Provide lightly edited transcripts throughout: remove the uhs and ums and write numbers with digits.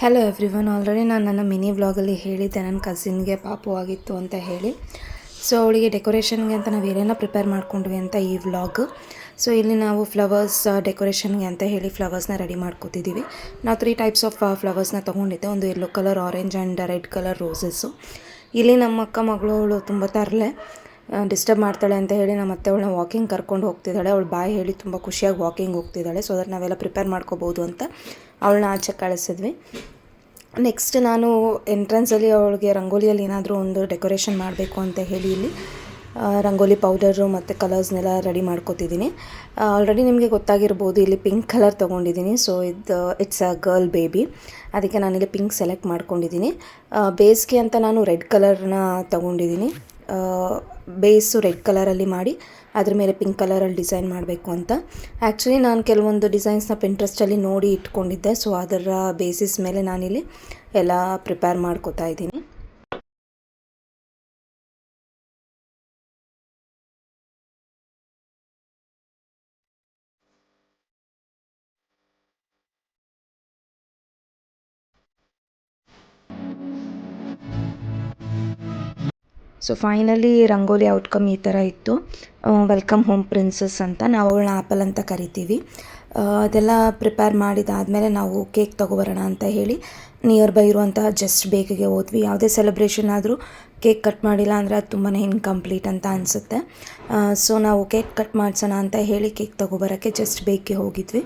Hello everyone. Already ನಾನು ನನ್ನ mini ವ್ಲಾಗಲ್ಲಿ ಹೇಳಿದ್ದೆ ನನ್ನ ಕಸಿನ್ಗೆ ಪಾಪು ಆಗಿತ್ತು ಅಂತ ಹೇಳಿ. ಸೊ ಅವಳಿಗೆ ಡೆಕೋರೇಷನ್ಗೆ ಅಂತ ನಾವು ಏನೇನೋ ಪ್ರಿಪೇರ್ ಮಾಡ್ಕೊಂಡ್ವಿ ಅಂತ ಈ ವ್ಲಾಗ್. ಸೊ ಇಲ್ಲಿ ನಾವು ಫ್ಲವರ್ಸ್ ಡೆಕೋರೇಷನ್ಗೆ ಅಂತ ಹೇಳಿ ಫ್ಲವರ್ಸ್ನ ರೆಡಿ ಮಾಡ್ಕೋತಿದ್ದೀವಿ. ನಾವು 3 ಟೈಪ್ಸ್ ಆಫ್ ಫ್ಲವರ್ಸ್ನ ತೊಗೊಂಡಿದ್ದೆ. ಒಂದು yellow colour, orange and red colour roses. ಇಲ್ಲಿ ನಮ್ಮ ಅಕ್ಕ ಮಗಳು ಅವಳು ತುಂಬ ತರಲೆ ಡಿಸ್ಟರ್ಬ್ ಮಾಡ್ತಾಳೆ ಅಂತ ಹೇಳಿ ನಮ್ಮ ಅತ್ತೆ ಅವಳನ್ನ ವಾಕಿಂಗ್ ಕರ್ಕೊಂಡು ಹೋಗ್ತಿದ್ದಾಳೆ. ಅವಳು ಬಾಯ್ ಹೇಳಿ ತುಂಬ ಖುಷಿಯಾಗಿ ವಾಕಿಂಗ್ ಹೋಗ್ತಿದ್ದಾಳೆ. ಸೊ ದಟ್ ನಾವೆಲ್ಲ ಪ್ರಿಪೇರ್ ಮಾಡ್ಕೋಬೋದು ಅಂತ ಅವಳನ್ನ ಆಚೆ ಕಳಿಸಿದ್ವಿ. ನೆಕ್ಸ್ಟ್ ನಾನು ಎಂಟ್ರೆನ್ಸಲ್ಲಿ ಅವಳಿಗೆ ರಂಗೋಲಿಯಲ್ಲಿ ಏನಾದರೂ ಒಂದು ಡೆಕೋರೇಷನ್ ಮಾಡಬೇಕು ಅಂತ ಹೇಳಿ ಇಲ್ಲಿ ರಂಗೋಲಿ ಪೌಡರು ಮತ್ತು ಕಲರ್ಸ್ನೆಲ್ಲ ರೆಡಿ ಮಾಡ್ಕೋತಿದ್ದೀನಿ. ಆಲ್ರೆಡಿ ನಿಮಗೆ ಗೊತ್ತಾಗಿರ್ಬೋದು, ಇಲ್ಲಿ ಪಿಂಕ್ ಕಲರ್ ತೊಗೊಂಡಿದ್ದೀನಿ. So it's a girl baby, ಅದಕ್ಕೆ ನಾನಿಲ್ಲಿ ಪಿಂಕ್ ಸೆಲೆಕ್ಟ್ ಮಾಡ್ಕೊಂಡಿದ್ದೀನಿ. ಬೇಸ್ಗೆ ಅಂತ ನಾನು ರೆಡ್ ಕಲರ್ನ ತೊಗೊಂಡಿದ್ದೀನಿ. ಬೇಸು ರೆಡ್ ಕಲರಲ್ಲಿ ಮಾಡಿ ಅದ್ರ ಮೇಲೆ ಪಿಂಕ್ ಕಲರಲ್ಲಿ ಡಿಸೈನ್ ಮಾಡಬೇಕು ಅಂತ. ಆ್ಯಕ್ಚುಲಿ ನಾನು ಕೆಲವೊಂದು ಡಿಸೈನ್ಸ್ನ ಪಿಂಟ್ರೆಸ್ಟಲ್ಲಿ ನೋಡಿ ಇಟ್ಕೊಂಡಿದ್ದೆ. ಸೊ ಅದರ ಬೇಸಿಸ್ ಮೇಲೆ ನಾನಿಲ್ಲಿ ಎಲ್ಲ ಪ್ರಿಪೇರ್ ಮಾಡ್ಕೋತಾ ಇದ್ದೀನಿ. ಸೊ ಫೈನಲಿ ರಂಗೋಲಿ ಔಟ್ಕಮ್ ಈ ಥರ ಇತ್ತು. ವೆಲ್ಕಮ್ ಹೋಮ್ ಪ್ರಿನ್ಸಸ್ ಅಂತ ನಾವು ಅವಳನ್ನ ಆ್ಯಪಲ್ ಅಂತ ಕರಿತೀವಿ. ಅದೆಲ್ಲ ಪ್ರಿಪೇರ್ ಮಾಡಿದಾದಮೇಲೆ ನಾವು ಕೇಕ್ ತೊಗೊಬರೋಣ ಅಂತ ಹೇಳಿ ನಿಯರ್ ಬೈ ಇರುವಂತಹ ಜಸ್ಟ್ ಬೇಕಿಗೆ ಹೋದ್ವಿ. ಯಾವುದೇ ಸೆಲೆಬ್ರೇಷನ್ ಆದರೂ ಕೇಕ್ ಕಟ್ ಮಾಡಿಲ್ಲ ಅಂದರೆ ಅದು ತುಂಬಾ ಇನ್ಕಂಪ್ಲೀಟ್ ಅಂತ ಅನಿಸುತ್ತೆ. ಸೊ ನಾವು ಕೇಕ್ ಕಟ್ ಮಾಡಿಸೋಣ ಅಂತ ಹೇಳಿ ಕೇಕ್ ತೊಗೊಬರೋಕ್ಕೆ ಜಸ್ಟ್ ಬೇಕಿಗೆ ಹೋಗಿದ್ವಿ.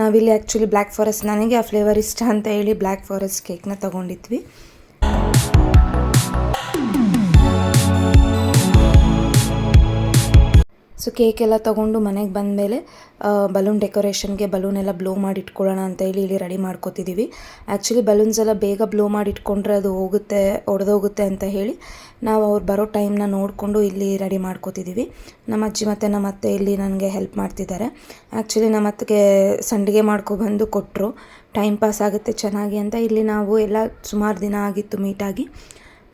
ನಾವಿಲ್ಲಿ ಆ್ಯಕ್ಚುಲಿ ಬ್ಲ್ಯಾಕ್ ಫಾರೆಸ್ಟ್, ನನಗೆ ಆ ಫ್ಲೇವರ್ ಇಷ್ಟ ಅಂತ ಹೇಳಿ ಬ್ಲ್ಯಾಕ್ ಫಾರೆಸ್ಟ್ ಕೇಕ್ನ ತೊಗೊಂಡಿದ್ವಿ. ಸೊ ಕೇಕೆಲ್ಲ ತೊಗೊಂಡು ಮನೆಗೆ ಬಂದಮೇಲೆ ಬಲೂನ್ ಡೆಕೋರೇಷನ್ಗೆ ಬಲೂನೆಲ್ಲ ಬ್ಲೋ ಮಾಡಿ ಇಟ್ಕೊಳ್ಳೋಣ ಅಂತ ಹೇಳಿ ಇಲ್ಲಿ ರೆಡಿ ಮಾಡ್ಕೋತಿದ್ದೀವಿ. ಆ್ಯಕ್ಚುಲಿ ಬಲೂನ್ಸ್ ಎಲ್ಲ ಬೇಗ ಬ್ಲೋ ಮಾಡಿ ಇಟ್ಕೊಂಡ್ರೆ ಅದು ಒಡೆದೋಗುತ್ತೆ ಅಂತ ಹೇಳಿ ನಾವು ಅವ್ರು ಬರೋ ಟೈಮ್ನ ನೋಡಿಕೊಂಡು ಇಲ್ಲಿ ರೆಡಿ ಮಾಡ್ಕೋತಿದ್ದೀವಿ. ನಮ್ಮ ಅಜ್ಜಿ ಮತ್ತು ನಮ್ಮ ಅತ್ತೆ ಇಲ್ಲಿ ನನಗೆ ಹೆಲ್ಪ್ ಮಾಡ್ತಿದ್ದಾರೆ. ಆ್ಯಕ್ಚುಲಿ ನಮ್ಮ ಅತ್ತಿಗೆ ಸಂಡಿಗೆ ಮಾಡ್ಕೊಬಂದು ಕೊಟ್ಟರು, ಟೈಮ್ ಪಾಸ್ ಆಗುತ್ತೆ ಚೆನ್ನಾಗಿ ಅಂತ. ಇಲ್ಲಿ ನಾವು ಎಲ್ಲ ಸುಮಾರು ದಿನ ಆಗಿತ್ತು ಮೀಟಾಗಿ.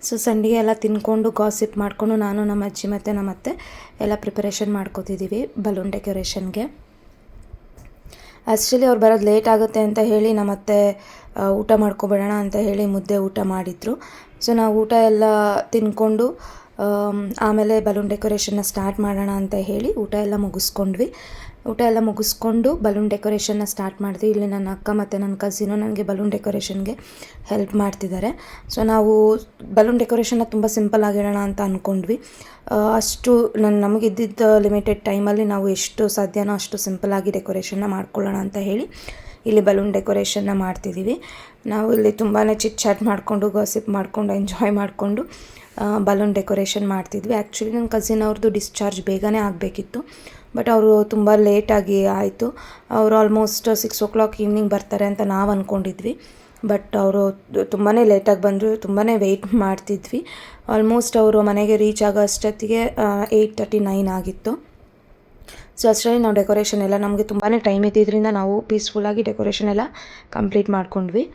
ಸೊ ಸಂಡಿಗೆ ಎಲ್ಲ ತಿನ್ಕೊಂಡು ಗಾಸಿಪ್ ಮಾಡಿಕೊಂಡು ನಾನು ನಮ್ಮ ಅಜ್ಜಿ ಮತ್ತು ನಮ್ಮ ಅತ್ತೆ ಎಲ್ಲ ಪ್ರಿಪರೇಷನ್ ಮಾಡ್ಕೋತಿದ್ದೀವಿ ಬಲೂನ್ ಡೆಕೋರೇಷನ್ಗೆ. ಆ್ಯಕ್ಚುಲಿ ಅವ್ರು ಬರೋದು ಲೇಟ್ ಆಗುತ್ತೆ ಅಂತ ಹೇಳಿ ನಮ್ಮ ಅತ್ತೆ ಊಟ ಮಾಡ್ಕೊಬೇಡೋಣ ಅಂತ ಹೇಳಿ ಮುದ್ದೆ ಊಟ ಮಾಡಿದರು. ಸೊ ನಾವು ಊಟ ಎಲ್ಲ ತಿನ್ಕೊಂಡು ಆಮೇಲೆ ಬಲೂನ್ ಡೆಕೋರೇಷನ್ನ ಸ್ಟಾರ್ಟ್ ಮಾಡೋಣ ಅಂತ ಹೇಳಿ ಊಟ ಎಲ್ಲ ಮುಗಿಸ್ಕೊಂಡು ಬಲೂನ್ ಡೆಕೋರೇಷನ್ನ ಸ್ಟಾರ್ಟ್ ಮಾಡಿದ್ವಿ. ಇಲ್ಲಿ ನನ್ನ ಅಕ್ಕ ಮತ್ತು ನನ್ನ ಕಸಿನು ನನಗೆ ಬಲೂನ್ ಡೆಕೋರೇಷನ್ಗೆ ಹೆಲ್ಪ್ ಮಾಡ್ತಿದ್ದಾರೆ. ಸೊ ನಾವು ಬಲೂನ್ ಡೆಕೋರೇಷನ್ನ ತುಂಬ ಸಿಂಪಲ್ ಆಗಿಡೋಣ ಅಂತ ಅಂದ್ಕೊಂಡ್ವಿ. ಅಷ್ಟು ನಮಗಿದ್ದಿದ್ದ ಲಿಮಿಟೆಡ್ ಟೈಮಲ್ಲಿ ನಾವು ಎಷ್ಟು ಸಾಧ್ಯನೋ ಅಷ್ಟು ಸಿಂಪಲ್ಲಾಗಿ ಡೆಕೋರೇಷನ್ನ ಮಾಡ್ಕೊಳ್ಳೋಣ ಅಂತ ಹೇಳಿ ಇಲ್ಲಿ ಬಲೂನ್ ಡೆಕೋರೇಷನ್ನ ಮಾಡ್ತಿದ್ದೀವಿ. ನಾವು ಇಲ್ಲಿ ತುಂಬಾ ಚಿಟ್ ಚಾಟ್ ಮಾಡಿಕೊಂಡು ಗಾಸಿಪ್ ಮಾಡಿಕೊಂಡು ಎಂಜಾಯ್ ಮಾಡಿಕೊಂಡು ಬಲೂನ್ ಡೆಕೋರೇಷನ್ ಮಾಡ್ತಿದ್ವಿ. ಆ್ಯಕ್ಚುಲಿ ನನ್ನ ಕಸಿನ್ ಅವ್ರದ್ದು ಡಿಸ್ಚಾರ್ಜ್ ಬೇಗನೆ ಆಗಬೇಕಿತ್ತು, ಬಟ್ ಅವರು ತುಂಬ ಲೇಟಾಗಿ ಆಯಿತು. ಅವರು ಆಲ್ಮೋಸ್ಟ್ 6 o'clock ಈವ್ನಿಂಗ್ ಬರ್ತಾರೆ ಅಂತ ನಾವು ಅಂದ್ಕೊಂಡಿದ್ವಿ. ಬಟ್ ಅವರು ತುಂಬಾ ಲೇಟಾಗಿ ಬಂದರು. ತುಂಬಾ ವೆಯ್ಟ್ ಮಾಡ್ತಿದ್ವಿ. ಆಲ್ಮೋಸ್ಟ್ ಅವರು ಮನೆಗೆ ರೀಚ್ ಆಗೋ ಅಷ್ಟೊತ್ತಿಗೆ 8:39 ಆಗಿತ್ತು. ಸೊ ಅಷ್ಟರಲ್ಲಿ ನಾವು ಡೆಕೋರೇಷನ್ ಎಲ್ಲ, ನಮಗೆ ತುಂಬಾ ಟೈಮ್ ಇದ್ದಿದ್ದರಿಂದ ನಾವು ಪೀಸ್ಫುಲ್ಲಾಗಿ ಡೆಕೋರೇಷನ್ ಎಲ್ಲ ಕಂಪ್ಲೀಟ್ ಮಾಡ್ಕೊಂಡ್ವಿ.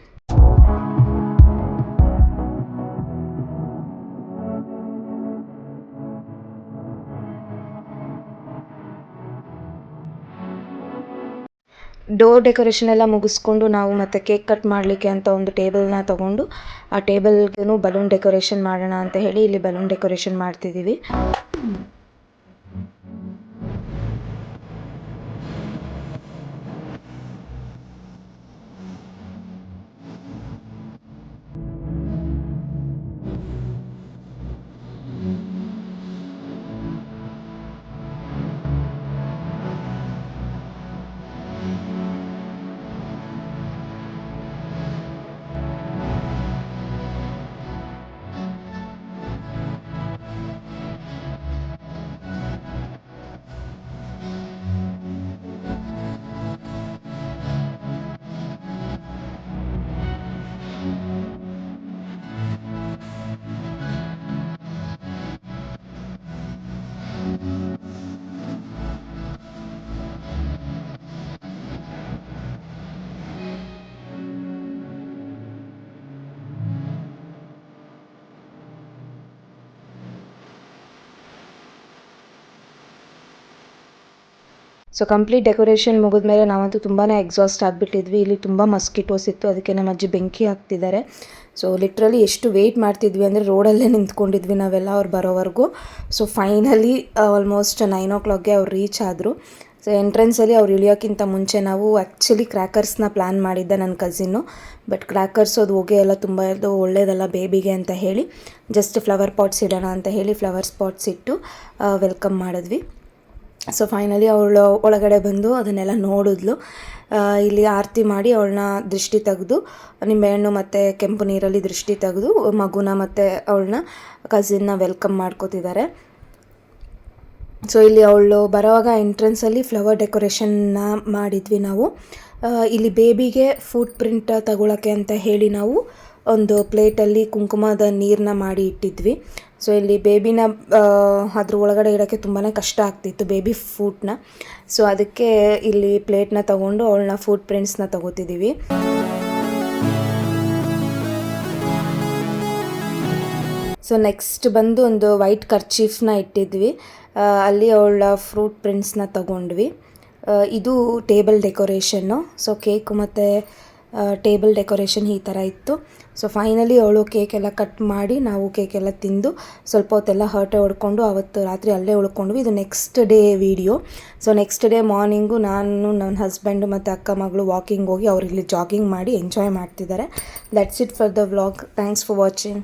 ಡೋರ್ ಡೆಕೋರೇಷನ್ ಎಲ್ಲ ಮುಗಿಸ್ಕೊಂಡು ನಾವು ಮತ್ತೆ ಕೇಕ್ ಕಟ್ ಮಾಡಲಿಕ್ಕೆ ಅಂತ ಒಂದು ಟೇಬಲ್ನ ತೊಗೊಂಡು ಆ ಟೇಬಲ್ಗೂ ಬಲೂನ್ ಡೆಕೋರೇಷನ್ ಮಾಡೋಣ ಅಂತ ಹೇಳಿ ಇಲ್ಲಿ ಬಲೂನ್ ಡೆಕೋರೇಷನ್ ಮಾಡ್ತಿದ್ದೀವಿ. ಸೊ ಕಂಪ್ಲೀಟ್ ಡೆಕೋರೇಷನ್ ಮುಗಿದ್ಮೇಲೆ ನಾವಂತೂ ತುಂಬಾ ಎಕ್ಸಾಸ್ಟ್ ಆಗಿಬಿಟ್ಟಿದ್ವಿ. ಇಲ್ಲಿ ತುಂಬ ಮಸ್ಕಿಟೋಸ್ ಇತ್ತು, ಅದಕ್ಕೆ ನಮ್ಮ ಅಜ್ಜಿ ಬೆಂಕಿ ಹಾಕ್ತಿದ್ದಾರೆ. ಸೊ ಲಿಟ್ರಲಿ ಎಷ್ಟು ವೆಯ್ಟ್ ಮಾಡ್ತಿದ್ವಿ ಅಂದರೆ ರೋಡಲ್ಲೇ ನಿಂತ್ಕೊಂಡಿದ್ವಿ ನಾವೆಲ್ಲ ಅವ್ರು ಬರೋವರೆಗೂ. ಸೊ ಫೈನಲಿ ಆಲ್ಮೋಸ್ಟ್ 9 o'clockಗೆ ಅವ್ರು ರೀಚ್ ಆದರು. ಸೊ ಎಂಟ್ರೆನ್ಸಲ್ಲಿ ಅವ್ರು ಇಳಿಯೋಕ್ಕಿಂತ ಮುಂಚೆ ನಾವು ಆ್ಯಕ್ಚುಲಿ ಕ್ರ್ಯಾಕರ್ಸ್ನ ಪ್ಲ್ಯಾನ್ ಮಾಡಿದ್ದೆ ನನ್ನ ಕಸಿನ್ನು. ಬಟ್ ಕ್ರ್ಯಾಕರ್ಸ್ ಅದು ಹೊಗೆ ಎಲ್ಲ ತುಂಬ ಇರೋದು ಒಳ್ಳೇದಲ್ಲ ಬೇಬಿಗೆ ಅಂತ ಹೇಳಿ ಜಸ್ಟ್ ಫ್ಲವರ್ ಪಾಟ್ಸ್ ಇಡೋಣ ಅಂತ ಹೇಳಿ ಫ್ಲವರ್ಸ್ ಪಾಟ್ಸ್ ಇಟ್ಟು ವೆಲ್ಕಮ್ ಮಾಡಿದ್ವಿ. ಸೊ ಫೈನಲಿ ಅವಳು ಒಳಗಡೆ ಬಂದು ಅದನ್ನೆಲ್ಲ ನೋಡಿದ್ಲು. ಇಲ್ಲಿ ಆರತಿ ಮಾಡಿ ಅವಳನ್ನ ದೃಷ್ಟಿ ತೆಗೆದು ನಿಂಬೆಹಣ್ಣು ಮತ್ತು ಕೆಂಪು ನೀರಲ್ಲಿ ದೃಷ್ಟಿ ತೆಗೆದು ಮಗುನ ಮತ್ತು ಅವಳನ್ನ ಕಸಿನ್ನ ವೆಲ್ಕಮ್ ಮಾಡ್ಕೋತಿದ್ದಾರೆ. ಸೊ ಇಲ್ಲಿ ಅವಳು ಬರೋವಾಗ ಎಂಟ್ರೆನ್ಸಲ್ಲಿ ಫ್ಲವರ್ ಡೆಕೋರೇಷನ್ನ ಮಾಡಿದ್ವಿ ನಾವು. ಇಲ್ಲಿ ಬೇಬಿಗೆ ಫುಟ್ ಪ್ರಿಂಟ್ ತಗೊಳ್ಳೋಕ್ಕೆ ಅಂತ ಹೇಳಿ ನಾವು ಒಂದು ಪ್ಲೇಟಲ್ಲಿ ಕುಂಕುಮದ ನೀರನ್ನ ಮಾಡಿ ಇಟ್ಟಿದ್ವಿ. ಸೊ ಇಲ್ಲಿ ಬೇಬಿನ ಅದ್ರ ಒಳಗಡೆ ಇಡೋಕ್ಕೆ ತುಂಬಾ ಕಷ್ಟ ಆಗ್ತಿತ್ತು ಬೇಬಿ ಫೂಟ್ನ. ಸೊ ಅದಕ್ಕೆ ಇಲ್ಲಿ ಪ್ಲೇಟ್ನ ತೊಗೊಂಡು ಅವಳನ್ನ ಫುಟ್ ಪ್ರಿಂಟ್ಸ್ನ ತೊಗೋತಿದ್ದೀವಿ. ಸೊ ನೆಕ್ಸ್ಟ್ ಬಂದು ಒಂದು ವೈಟ್ ಕರ್ಚೀಫ್ನ ಇಟ್ಟಿದ್ವಿ, ಅಲ್ಲಿ ಅವಳ ಫ್ರೂಟ್ ಪ್ರಿಂಟ್ಸ್ನ ತೊಗೊಂಡ್ವಿ. ಇದು ಟೇಬಲ್ ಡೆಕೋರೇಷನ್ನು. ಸೊ ಕೇಕು ಮತ್ತು ಟೇಬಲ್ ಡೆಕೋರೇಷನ್ ಈ ಥರ ಇತ್ತು. ಸೊ ಫೈನಲಿ ಅವಳು ಕೇಕೆಲ್ಲ ಕಟ್ ಮಾಡಿ ನಾವು ಕೇಕೆಲ್ಲ ತಿಂದು ಸ್ವಲ್ಪ ಹೊತ್ತೆಲ್ಲ ಹರಟೆ ಹೊಡ್ಕೊಂಡು ಅವತ್ತು ರಾತ್ರಿ ಅಲ್ಲೇ ಉಳ್ಕೊಂಡ್ವಿ. ಇದು next day video. So next day morning ನಾನು ನನ್ನ ಹಸ್ಬೆಂಡು ಮತ್ತು ಅಕ್ಕ ಮಗಳು ವಾಕಿಂಗ್ ಹೋಗಿ ಅವ್ರು ಇಲ್ಲಿ ಜಾಗಿಂಗ್ ಮಾಡಿ ಎಂಜಾಯ್ ಮಾಡ್ತಿದ್ದಾರೆ. That's it for the vlog. Thanks for watching.